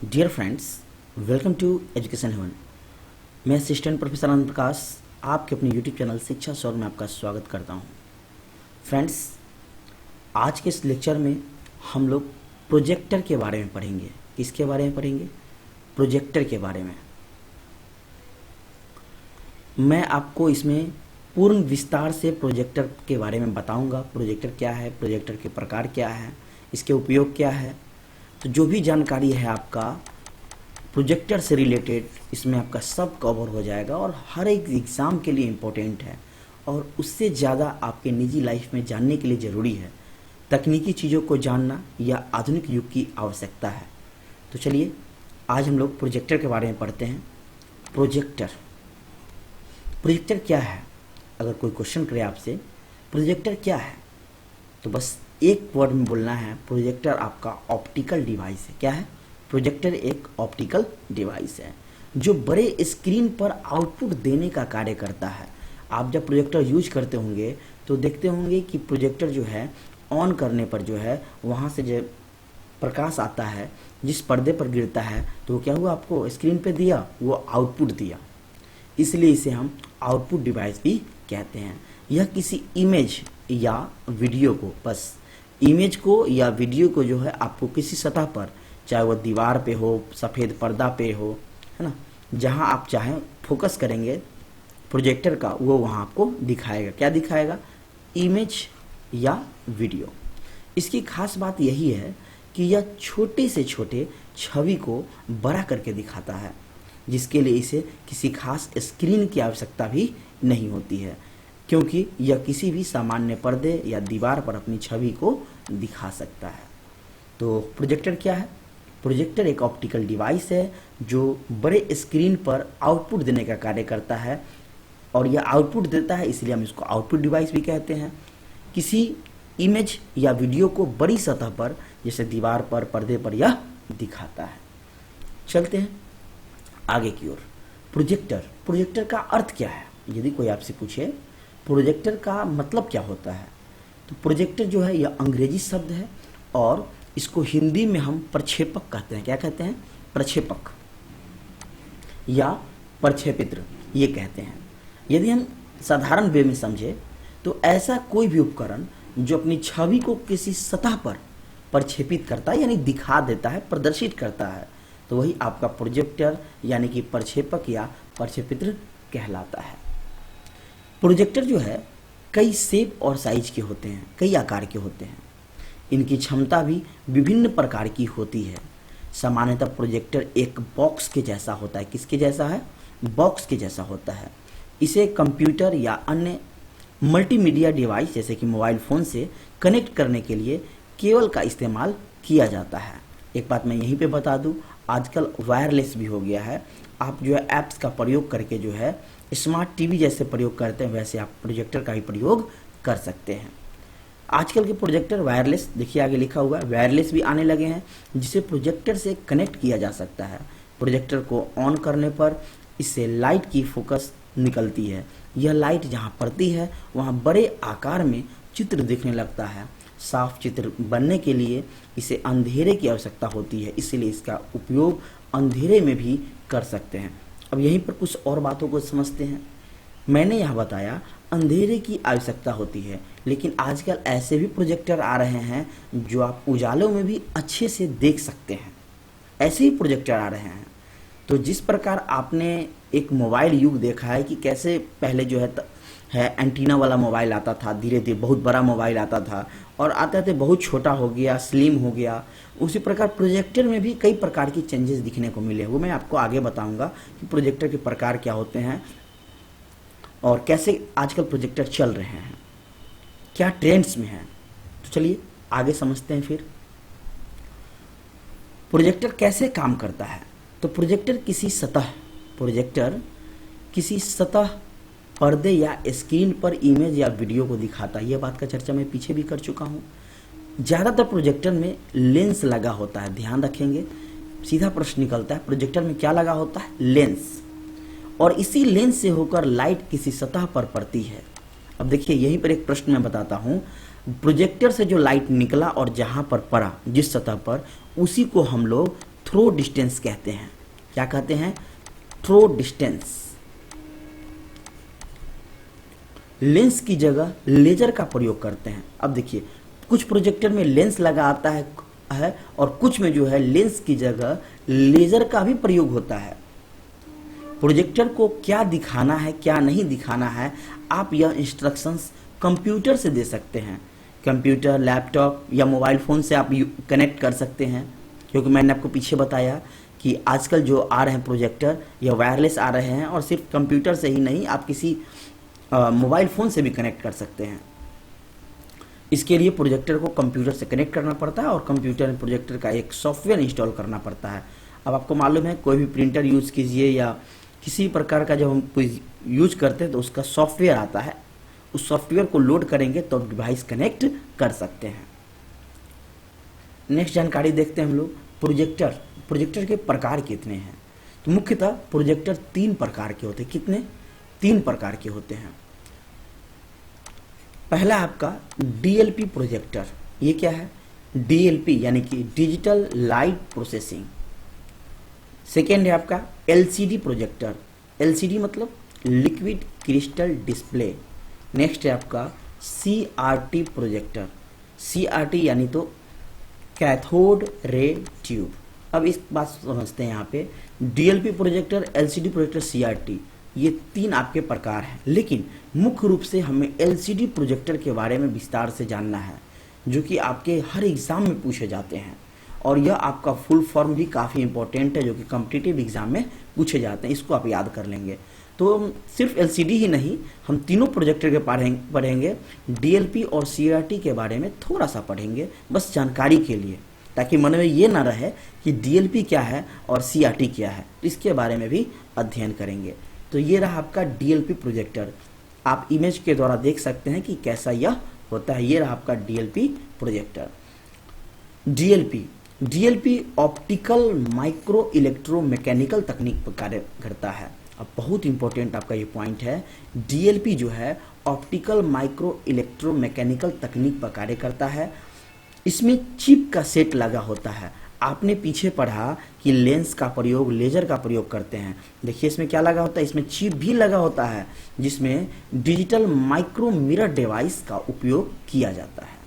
Dear friends, welcome to education heaven. मैं assistant professor Anand Prakash आपके अपने यूट्यूब चैनल शिक्षा सौर में आपका स्वागत करता हूं। फ्रेंड्स, आज के इस लेक्चर में हम लोग प्रोजेक्टर के बारे में पढ़ेंगे। किसके बारे में पढ़ेंगे? प्रोजेक्टर के बारे में। मैं आपको इसमें पूर्ण विस्तार से प्रोजेक्टर के बारे में बताऊंगा। प्रोजेक्टर क्या है, प्रोजेक्टर के प्रकार क्या है, इसके उपयोग क्या है। तो जो भी जानकारी है आपका प्रोजेक्टर से रिलेटेड, इसमें आपका सब कवर हो जाएगा और हर एक एग्ज़ाम के लिए इम्पोर्टेंट है और उससे ज़्यादा आपके निजी लाइफ में जानने के लिए ज़रूरी है। तकनीकी चीज़ों को जानना या आधुनिक युग की आवश्यकता है। तो चलिए आज हम लोग प्रोजेक्टर के बारे में पढ़ते हैं। प्रोजेक्टर क्या है? अगर कोई क्वेश्चन करे आपसे प्रोजेक्टर क्या है, तो बस एक वर्ड में बोलना है, प्रोजेक्टर आपका ऑप्टिकल डिवाइस है। क्या है? प्रोजेक्टर एक ऑप्टिकल डिवाइस है जो बड़े स्क्रीन पर आउटपुट देने का कार्य करता है। आप जब प्रोजेक्टर यूज करते होंगे तो देखते होंगे कि प्रोजेक्टर जो है ऑन करने पर जो है वहाँ से जो प्रकाश आता है जिस पर्दे पर गिरता है तो क्या हुआ, आपको स्क्रीन पे दिया, वो आउटपुट दिया। इसलिए इसे हम आउटपुट डिवाइस भी कहते हैं। यह किसी इमेज या वीडियो को, बस इमेज को या वीडियो को जो है आपको किसी सतह पर, चाहे वह दीवार पे हो, सफ़ेद पर्दा पे हो, है ना, जहां आप चाहें फोकस करेंगे प्रोजेक्टर का, वो वहां आपको दिखाएगा। क्या दिखाएगा? इमेज या वीडियो। इसकी खास बात यही है कि यह छोटे से छोटे छवि को बड़ा करके दिखाता है, जिसके लिए इसे किसी खास स्क्रीन की आवश्यकता भी नहीं होती है, क्योंकि यह किसी भी सामान्य पर्दे या दीवार पर अपनी छवि को दिखा सकता है। तो प्रोजेक्टर क्या है? प्रोजेक्टर एक ऑप्टिकल डिवाइस है जो बड़े स्क्रीन पर आउटपुट देने का कार्य करता है और यह आउटपुट देता है, इसलिए हम इसको आउटपुट डिवाइस भी कहते हैं। किसी इमेज या वीडियो को बड़ी सतह पर, जैसे दीवार पर, पर्दे पर यह दिखाता है। चलते हैं आगे की ओर। प्रोजेक्टर का अर्थ क्या है? यदि कोई आपसे पूछे प्रोजेक्टर का मतलब क्या होता है, तो प्रोजेक्टर जो है यह अंग्रेजी शब्द है और इसको हिंदी में हम प्रक्षेपक कहते हैं। क्या कहते हैं? प्रक्षेपक या प्रक्षेपित्र ये कहते हैं। यदि हम साधारण वे में समझे तो ऐसा कोई भी उपकरण जो अपनी छवि को किसी सतह पर प्रक्षेपित करता है, यानी दिखा देता है, प्रदर्शित करता है, तो वही आपका प्रोजेक्टर यानी कि प्रक्षेपक या प्रक्षेपित्र कहलाता है। प्रोजेक्टर जो है कई शेप और साइज के होते हैं, कई आकार के होते हैं। इनकी क्षमता भी विभिन्न प्रकार की होती है। सामान्यतः प्रोजेक्टर एक बॉक्स के जैसा होता है। किसके जैसा है? बॉक्स के जैसा होता है। इसे कंप्यूटर या अन्य मल्टीमीडिया डिवाइस जैसे कि मोबाइल फ़ोन से कनेक्ट करने के लिए केबल का इस्तेमाल किया जाता है। एक बात मैं यहीं पे बता दूं, आजकल वायरलेस भी हो गया है। आप जो है ऐप्स का प्रयोग करके जो है स्मार्ट टीवी जैसे प्रयोग करते हैं, वैसे आप प्रोजेक्टर का भी प्रयोग कर सकते हैं। आजकल के प्रोजेक्टर वायरलेस, देखिए आगे लिखा हुआ है, वायरलेस भी आने लगे हैं जिसे प्रोजेक्टर से कनेक्ट किया जा सकता है। प्रोजेक्टर को ऑन करने पर इससे लाइट की फोकस निकलती है। यह लाइट जहाँ पड़ती है वहाँ बड़े आकार में चित्र दिखने लगता है। साफ चित्र बनने के लिए इसे अंधेरे की आवश्यकता होती है, इसलिए इसका उपयोग अंधेरे में भी कर सकते हैं। अब यहीं पर कुछ और बातों को समझते हैं। मैंने यह बताया अंधेरे की आवश्यकता होती है, लेकिन आजकल ऐसे भी प्रोजेक्टर आ रहे हैं जो आप उजालों में भी अच्छे से देख सकते हैं। ऐसे ही प्रोजेक्टर आ रहे हैं। तो जिस प्रकार आपने एक मोबाइल युग देखा है कि कैसे पहले जो है एंटीना वाला मोबाइल आता था, धीरे धीरे बहुत बड़ा मोबाइल आता था और आते आते बहुत छोटा हो गया, स्लिम हो गया। उसी प्रकार प्रोजेक्टर में भी कई प्रकार की चेंजेस दिखने को मिले। वो मैं आपको आगे बताऊंगा कि प्रोजेक्टर के प्रकार क्या होते हैं और कैसे आजकल प्रोजेक्टर चल रहे हैं, क्या ट्रेंड्स में हैं। तो चलिए आगे समझते हैं फिर प्रोजेक्टर कैसे काम करता है। तो प्रोजेक्टर किसी सतह, पर्दे या स्क्रीन पर इमेज या वीडियो को दिखाता है। यह बात का चर्चा मैं पीछे भी कर चुका हूँ। ज़्यादातर प्रोजेक्टर में लेंस लगा होता है। ध्यान रखेंगे, सीधा प्रश्न निकलता है, प्रोजेक्टर में क्या लगा होता है? लेंस। और इसी लेंस से होकर लाइट किसी सतह पर पड़ती है। अब देखिए यहीं पर एक प्रश्न मैं बताता हूँ। प्रोजेक्टर से जो लाइट निकला और जहाँ पर पड़ा, जिस सतह पर, उसी को हम लोग थ्रो डिस्टेंस कहते हैं। क्या कहते हैं? Throw distance. लेंस की जगह लेजर का प्रयोग करते हैं। अब देखिए, कुछ प्रोजेक्टर में लेंस लगा आता है और कुछ में जो है लेंस की जगह लेजर का भी प्रयोग होता है। प्रोजेक्टर को क्या दिखाना है क्या नहीं दिखाना है, आप यह इंस्ट्रक्शंस कंप्यूटर से दे सकते हैं। कंप्यूटर, लैपटॉप या मोबाइल फ़ोन से आप कनेक्ट कर सकते हैं, क्योंकि मैंने आपको पीछे बताया कि आजकल जो आ रहे हैं प्रोजेक्टर यह वायरलेस आ रहे हैं, और सिर्फ कंप्यूटर से ही नहीं, आप किसी मोबाइल फ़ोन से भी कनेक्ट कर सकते हैं। इसके लिए प्रोजेक्टर को कंप्यूटर से कनेक्ट करना पड़ता है और कंप्यूटर में प्रोजेक्टर का एक सॉफ्टवेयर इंस्टॉल करना पड़ता है। अब आपको मालूम है, कोई भी प्रिंटर यूज़ कीजिए या किसी प्रकार का जब हम कोई यूज करते हैं तो उसका सॉफ्टवेयर आता है, उस सॉफ्टवेयर को लोड करेंगे तो डिवाइस कनेक्ट कर सकते हैं। नेक्स्ट जानकारी देखते हैं हम लोग, प्रोजेक्टर के प्रकार कितने हैं। तो मुख्यतः प्रोजेक्टर 3 प्रकार के होते हैं। कितने? 3 प्रकार के होते हैं। पहला आपका डीएलपी प्रोजेक्टर। ये क्या है? डीएलपी यानी कि डिजिटल लाइट प्रोसेसिंग। सेकेंड है आपका एलसीडी प्रोजेक्टर। एलसीडी मतलब लिक्विड क्रिस्टल डिस्प्ले। नेक्स्ट है आपका सीआरटी प्रोजेक्टर। सीआरटी यानी तो कैथोड रे ट्यूब। अब इस बात समझते हैं यहाँ पे, DLP projector, LCD projector, CRT, ये 3 आपके प्रकार हैं। लेकिन मुख्य रूप से हमें एलसीडी प्रोजेक्टर के बारे में विस्तार से जानना है, जो कि आपके हर एग्जाम में पूछे जाते हैं, और यह आपका फुल फॉर्म भी काफ़ी इंपॉर्टेंट है, जो कि कॉम्पिटिटिव एग्जाम में पूछे जाते हैं। इसको आप याद कर लेंगे। तो सिर्फ एलसीडी ही नहीं, हम तीनों प्रोजेक्टर के पढ़ेंगे। डीएलपी और सीआरटी के बारे में थोड़ा सा पढ़ेंगे, बस जानकारी के लिए, ताकि मन में ये ना रहे कि डीएलपी क्या है और सीआरटी क्या है। इसके बारे में भी अध्ययन करेंगे। तो ये रहा आपका डीएलपी प्रोजेक्टर। आप इमेज के द्वारा देख सकते हैं कि कैसा यह होता है। ये रहा आपका DLP projector. DLP optical micro electromechanical तकनीक पर कार्य करता है। अब बहुत इंपॉर्टेंट आपका ये पॉइंट है, डीएलपी जो है ऑप्टिकल माइक्रो इलेक्ट्रोमैकेनिकल तकनीक पर कार्य करता है। इसमें चिप का सेट लगा होता है। आपने पीछे पढ़ा कि लेंस का प्रयोग, लेजर का प्रयोग करते हैं। देखिए इसमें क्या लगा होता है, इसमें चिप भी लगा होता है, जिसमें डिजिटल माइक्रो मिरर डिवाइस का उपयोग किया जाता है।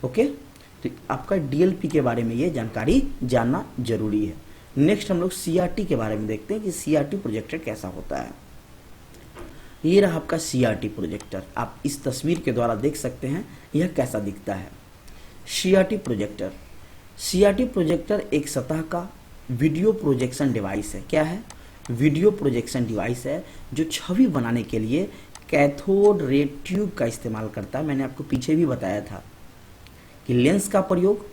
ओके, तो आपका डीएलपी के बारे में ये जानकारी जानना जरूरी है। नेक्स्ट हम लोग सीआरटी के बारे में देखते हैं कि सीआरटी प्रोजेक्टर कैसा होता है। ये रहा आपका सीआरटी प्रोजेक्टर। आप इस तस्वीर के द्वारा देख सकते हैं यह कैसा दिखता है। सीआरटी प्रोजेक्टर एक सतह का वीडियो प्रोजेक्शन डिवाइस है। क्या है? वीडियो प्रोजेक्शन डिवाइस है, जो छवि बनाने के लिए कैथोड रे ट्यूब का इस्तेमाल करता है। मैंने आपको पीछे भी बताया था कि लेंस का प्रयोग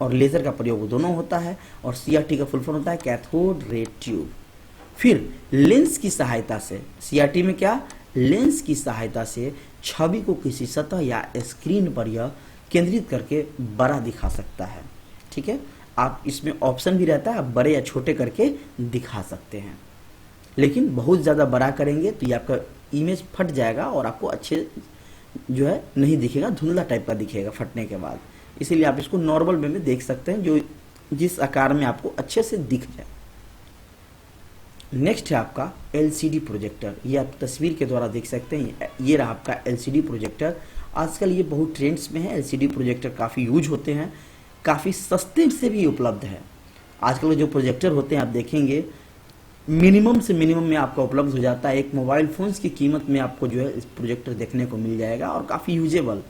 और लेजर का प्रयोग दोनों होता है, और सीआरटी का फुल फॉर्म होता है कैथोड रे ट्यूब। फिर लेंस की सहायता से, सीआरटी में क्या, लेंस की सहायता से छवि को किसी सतह या स्क्रीन पर यह केंद्रित करके बड़ा दिखा सकता है। ठीक है, आप इसमें ऑप्शन भी रहता है, आप बड़े या छोटे करके दिखा सकते हैं, लेकिन बहुत ज़्यादा बड़ा करेंगे तो ये आपका इमेज फट जाएगा और आपको अच्छे जो है नहीं दिखेगा, धुंधला टाइप का दिखेगा फटने के बाद। इसीलिए आप इसको नॉर्मल वे में देख सकते हैं, जो जिस आकार में आपको अच्छे से दिख जाए। नेक्स्ट है आपका एलसीडी प्रोजेक्टर। ये आप तस्वीर के द्वारा देख सकते हैं। ये रहा आपका एलसीडी प्रोजेक्टर। आजकल ये बहुत ट्रेंड्स में है। एलसीडी प्रोजेक्टर काफ़ी यूज होते हैं, काफ़ी सस्ते से भी उपलब्ध है। आजकल जो प्रोजेक्टर होते हैं आप देखेंगे मिनिमम से मिनिमम में आपका उपलब्ध हो जाता है। एक मोबाइल फोन्स की कीमत में आपको जो है इस प्रोजेक्टर देखने को मिल जाएगा, और काफ़ी यूजेबल,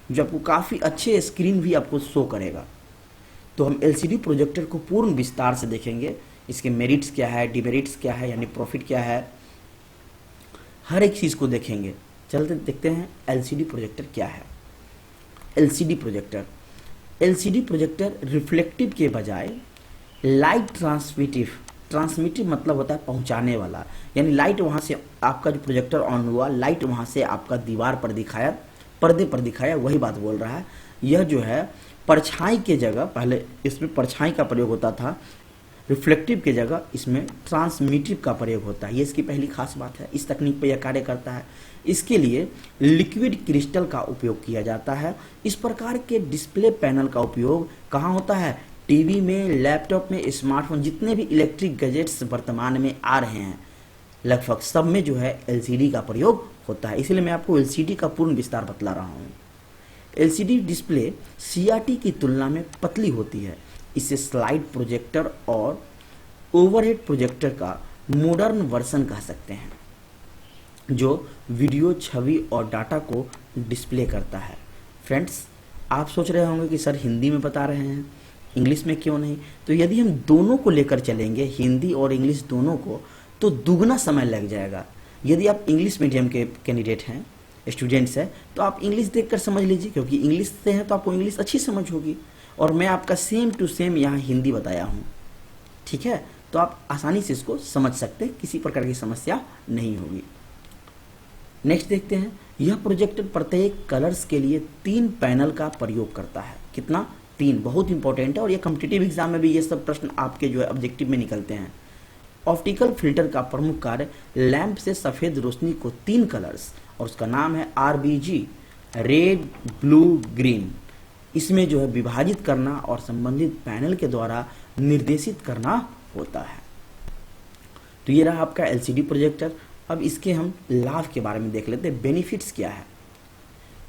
जो आपको काफ़ी अच्छे स्क्रीन भी आपको शो करेगा। तो हम एलसीडी प्रोजेक्टर को पूर्ण विस्तार से देखेंगे, इसके मेरिट्स क्या है, डिमेरिट्स क्या है, यानी प्रॉफिट क्या है, हर एक चीज़ को देखेंगे। चलते देखते हैं एलसीडी प्रोजेक्टर क्या है। एलसीडी प्रोजेक्टर रिफ्लेक्टिव के बजाय लाइट ट्रांसमिटिव मतलब होता है पहुंचाने वाला, यानी लाइट वहाँ से आपका जो प्रोजेक्टर ऑन हुआ, लाइट वहाँ से आपका दीवार पर दिखाया, पर्दे पर दिखाया, वही बात बोल रहा है। यह जो है परछाई के जगह, पहले इसमें परछाई का प्रयोग होता था, रिफ्लेक्टिव के जगह इसमें ट्रांसमिटिव का प्रयोग होता है। ये इसकी पहली खास बात है। इस तकनीक पर यह कार्य करता है। इसके लिए लिक्विड क्रिस्टल का उपयोग किया जाता है। इस प्रकार के डिस्प्ले पैनल का उपयोग कहाँ होता है? टीवी में, लैपटॉप में, स्मार्टफोन, जितने भी इलेक्ट्रिक गैजेट्स वर्तमान में आ रहे हैं लगभग सब में जो है एलसीडी का प्रयोग होता है। इसलिए मैं आपको एलसीडी का पूर्ण विस्तार बतला रहा हूँ। एलसीडी डिस्प्ले सीआरटी की तुलना में पतली होती है। इसे स्लाइड प्रोजेक्टर और ओवरहेड प्रोजेक्टर का मॉडर्न वर्जन कह सकते हैं, जो वीडियो, छवि और डाटा को डिस्प्ले करता है। फ्रेंड्स, आप सोच रहे होंगे कि सर हिंदी में बता रहे हैं, इंग्लिश में क्यों नहीं? तो यदि हम दोनों को लेकर चलेंगे, हिंदी और इंग्लिश दोनों को, तो दुगना समय लग जाएगा। यदि आप इंग्लिश मीडियम के कैंडिडेट हैं, स्टूडेंट्स हैं, तो आप इंग्लिश देखकर समझ लीजिए, क्योंकि इंग्लिश से हैं तो आपको इंग्लिश अच्छी समझ होगी। और मैं आपका सेम टू सेम यहाँ हिंदी बताया हूँ, ठीक है? तो आप आसानी से इसको समझ सकते हैं, किसी प्रकार की समस्या नहीं होगी। नेक्स्ट देखते हैं, यह प्रोजेक्टर प्रत्येक कलर्स के लिए 3 पैनल का प्रयोग करता है। कितना? 3। बहुत इंपॉर्टेंट है और ये कॉम्पिटिटिव एग्जाम में भी ये सब प्रश्न आपके जो है ऑब्जेक्टिव में निकलते हैं। ऑप्टिकल फिल्टर का प्रमुख कार्य लैंप से सफेद रोशनी को 3 कलर्स, और उसका नाम है RBG, रेड, ब्लू, ग्रीन, इसमें जो है विभाजित करना और संबंधित पैनल के द्वारा निर्देशित करना होता है। तो ये रहा आपका एलसीडी प्रोजेक्टर। अब इसके हम लाभ के बारे में देख लेते हैं, बेनिफिट्स क्या है।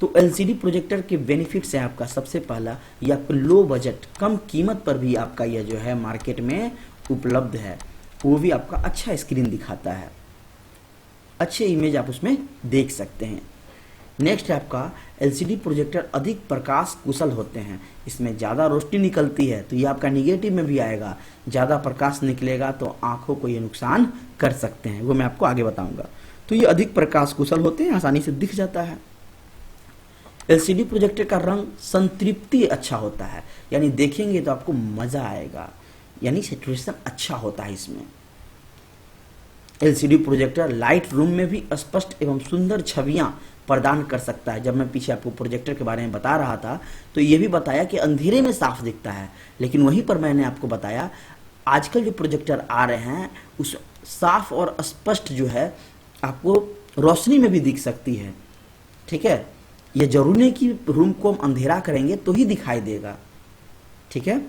तो एलसीडी प्रोजेक्टर के बेनिफिट्स है आपका, सबसे पहला, यह लो बजट, कम कीमत पर भी आपका यह जो है मार्केट में उपलब्ध है। वो भी आपका अच्छा स्क्रीन दिखाता है, अच्छे इमेज आप उसमें देख सकते हैं। नेक्स्ट है आपका, एलसीडी प्रोजेक्टर अधिक प्रकाश कुशल होते हैं, इसमें ज़्यादा रोशनी निकलती है, तो ये आपका निगेटिव में भी आएगा। ज़्यादा प्रकाश निकलेगा तो आंखों को ये नुकसान कर सकते हैं, वो मैं आपको आगे बताऊंगा। तो ये अधिक प्रकाश कुशल होते हैं, आसानी से दिख जाता है। एलसीडी प्रोजेक्टर का रंग संतृप्ति अच्छा होता है, यानी देखेंगे तो आपको मजा आएगा, यानी सैचुरेशन अच्छा होता है इसमें। एलसीडी प्रोजेक्टर लाइट रूम में भी स्पष्ट एवं सुंदर छवियां प्रदान कर सकता है। जब मैं पीछे आपको प्रोजेक्टर के बारे में बता रहा था तो ये भी बताया कि अंधेरे में साफ दिखता है, लेकिन वहीं पर मैंने आपको बताया आजकल जो प्रोजेक्टर आ रहे हैं उस साफ और स्पष्ट जो है आपको रोशनी में भी दिख सकती है, ठीक है? यह जरूरी नहीं कि रूम को हम अंधेरा करेंगे तो ही दिखाई देगा, ठीक है?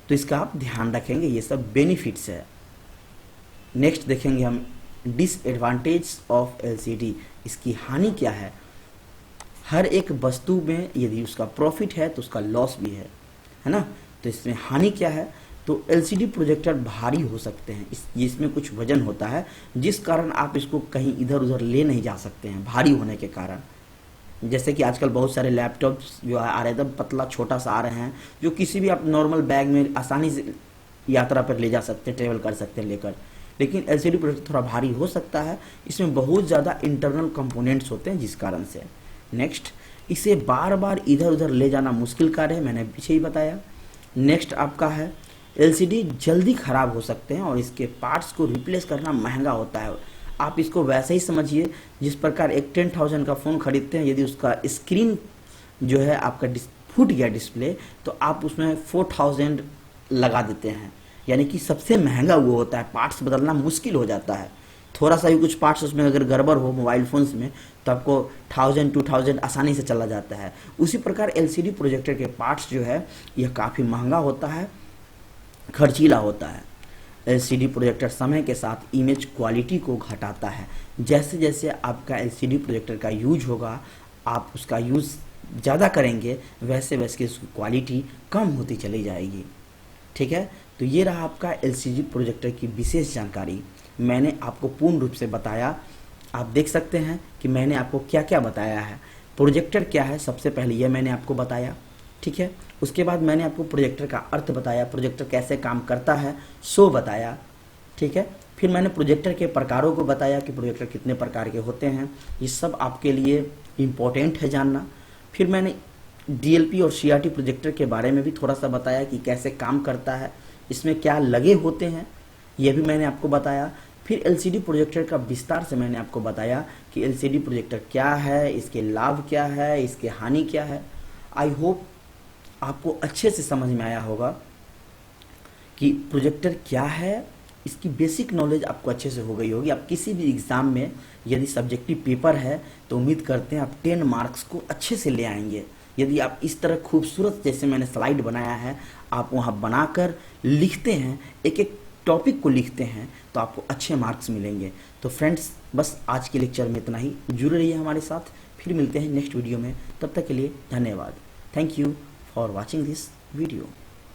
तो इसका आप ध्यान रखेंगे, ये सब बेनिफिट्स है। नेक्स्ट देखेंगे हम डिसएडवांटेज ऑफ एलसीडी, इसकी हानि क्या है। हर एक वस्तु में यदि उसका प्रॉफिट है तो उसका लॉस भी है ना? तो इसमें हानि क्या है? तो एलसीडी प्रोजेक्टर भारी हो सकते हैं, इसमें कुछ वजन होता है जिस कारण आप इसको कहीं इधर उधर ले नहीं जा सकते हैं, भारी होने के कारण। जैसे कि आजकल बहुत सारे लैपटॉप्स जो आ रहे हैं एकदम पतला छोटा सा आ रहे हैं, जो किसी भी आप नॉर्मल बैग में आसानी से यात्रा पर ले जा सकते हैं, ट्रेवल कर सकते हैं लेकर। लेकिन एलसीडी प्रोजेक्टर थोड़ा भारी हो सकता है, इसमें बहुत ज़्यादा इंटरनल कंपोनेंट्स होते हैं जिस कारण से। नेक्स्ट, इसे बार बार इधर उधर ले जाना मुश्किल कार्य है, मैंने पीछे ही बताया। नेक्स्ट आपका है एलसीडी जल्दी खराब हो सकते हैं और इसके पार्ट्स को रिप्लेस करना महंगा होता है। आप इसको वैसे ही समझिए जिस प्रकार एक 10,000 का फ़ोन खरीदते हैं, यदि उसका स्क्रीन जो है आपका फूट गया डिस्प्ले, तो आप उसमें 4,000 लगा देते हैं, यानी कि सबसे महंगा वो होता है, पार्ट्स बदलना मुश्किल हो जाता है। थोड़ा सा भी कुछ पार्ट्स उसमें अगर गड़बड़ हो मोबाइल फ़ोन्स में तो आपको 1,000-2,000 आसानी से चला जाता है। उसी प्रकार एलसीडी प्रोजेक्टर के पार्ट्स जो है यह काफ़ी महंगा होता है, खर्चीला होता है। एलसीडी प्रोजेक्टर समय के साथ इमेज क्वालिटी को घटाता है। जैसे जैसे आपका एलसीडी प्रोजेक्टर का यूज होगा, आप उसका यूज़ ज़्यादा करेंगे, वैसे वैसे उसकी क्वालिटी कम होती चली जाएगी, ठीक है? तो ये रहा आपका एलसीडी प्रोजेक्टर की विशेष जानकारी, मैंने आपको पूर्ण रूप से बताया। आप देख सकते हैं कि मैंने आपको क्या क्या बताया है। प्रोजेक्टर क्या है, सबसे पहले ये मैंने आपको बताया, ठीक है? उसके बाद मैंने आपको प्रोजेक्टर का अर्थ बताया, प्रोजेक्टर कैसे काम करता है सो बताया, ठीक है? फिर मैंने प्रोजेक्टर के प्रकारों को बताया कि प्रोजेक्टर कितने प्रकार के होते हैं, ये सब आपके लिए इम्पोर्टेंट है जानना। फिर मैंने डीएलपी और सीआरटी प्रोजेक्टर के बारे में भी थोड़ा सा बताया कि कैसे काम करता है, इसमें क्या लगे होते हैं, ये भी मैंने आपको बताया। फिर एलसीडी प्रोजेक्टर का विस्तार से मैंने आपको बताया कि एलसीडी प्रोजेक्टर क्या है, इसके लाभ क्या है, इसके हानि क्या है। आई होप आपको अच्छे से समझ में आया होगा कि प्रोजेक्टर क्या है, इसकी बेसिक नॉलेज आपको अच्छे से हो गई होगी। आप किसी भी एग्ज़ाम में यदि सब्जेक्टिव पेपर है तो उम्मीद करते हैं आप 10 मार्क्स को अच्छे से ले आएंगे। यदि आप इस तरह खूबसूरत जैसे मैंने स्लाइड बनाया है आप वहाँ बनाकर लिखते हैं, एक एक टॉपिक को लिखते हैं, तो आपको अच्छे मार्क्स मिलेंगे। तो फ्रेंड्स, बस आज के लेक्चर में इतना ही। जुड़े रहिए हमारे साथ, फिर मिलते हैं नेक्स्ट वीडियो में। तब तक के लिए धन्यवाद। Thank you for watching this video.